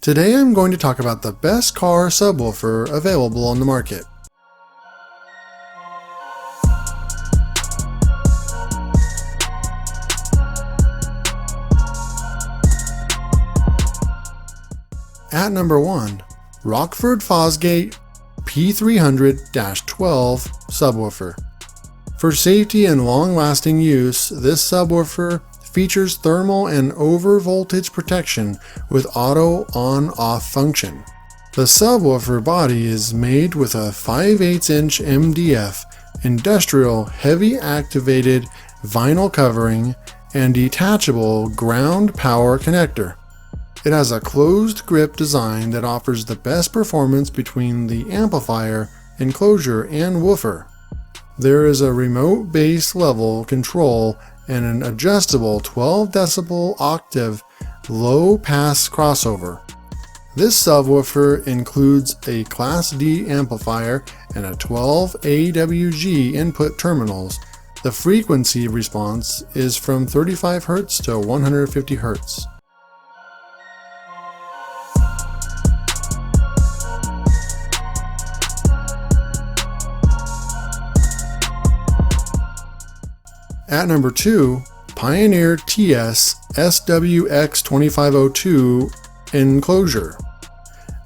Today I'm going to talk about the best car subwoofer available on the market. At number 1, Rockford Fosgate P300-12 Subwoofer. For safety and long-lasting use, this subwoofer features thermal and over-voltage protection with auto on-off function. The subwoofer body is made with a 5/8" MDF industrial heavy activated vinyl covering and detachable ground power connector. It has a closed grip design that offers the best performance between the amplifier, enclosure, and woofer. There is a remote bass level control and an adjustable 12 decibel octave low pass crossover. This subwoofer includes a Class D amplifier and a 12 AWG input terminals. The frequency response is from 35 Hz to 150 Hz. At number 2, Pioneer TS SWX2502 Enclosure.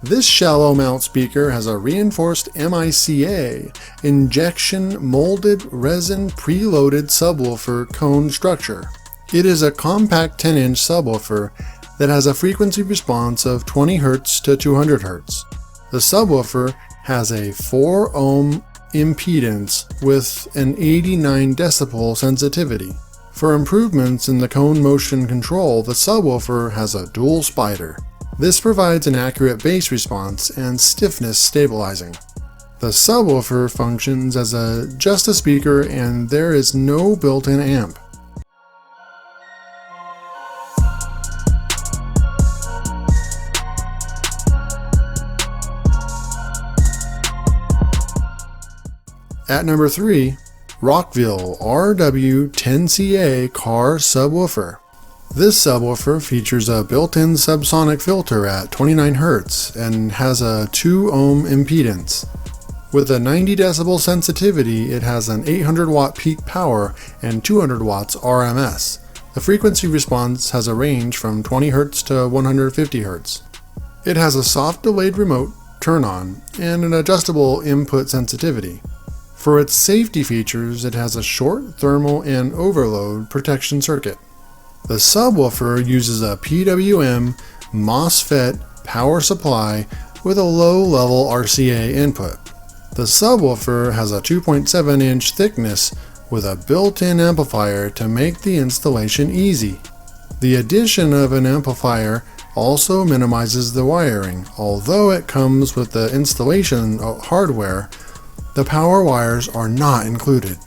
This shallow mount speaker has a reinforced MICA injection molded resin preloaded subwoofer cone structure. It is a compact 10-inch subwoofer that has a frequency response of 20 Hz to 200 Hz. The subwoofer has a 4 ohm impedance with an 89 decibel sensitivity. For improvements in the cone motion control, the subwoofer has a dual spider. This provides an accurate bass response and stiffness stabilizing. The subwoofer functions as just a speaker and there is no built-in amp. At number 3, Rockville R-120SW Car SubWoofer. This subwoofer features a built-in subsonic filter at 29 Hz and has a 2 ohm impedance. With a 90 decibel sensitivity, it has an 800 watt peak power and 200 watts RMS. The frequency response has a range from 20 Hz to 150 Hz. It has a soft delayed remote turn-on and an adjustable input sensitivity. For its safety features, it has a short thermal and overload protection circuit. The subwoofer uses a PWM MOSFET power supply with a low-level RCA input. The subwoofer has a 2.7-inch thickness with a built-in amplifier to make the installation easy. The addition of an amplifier also minimizes the wiring. Although it comes with the installation hardware, the power wires are not included.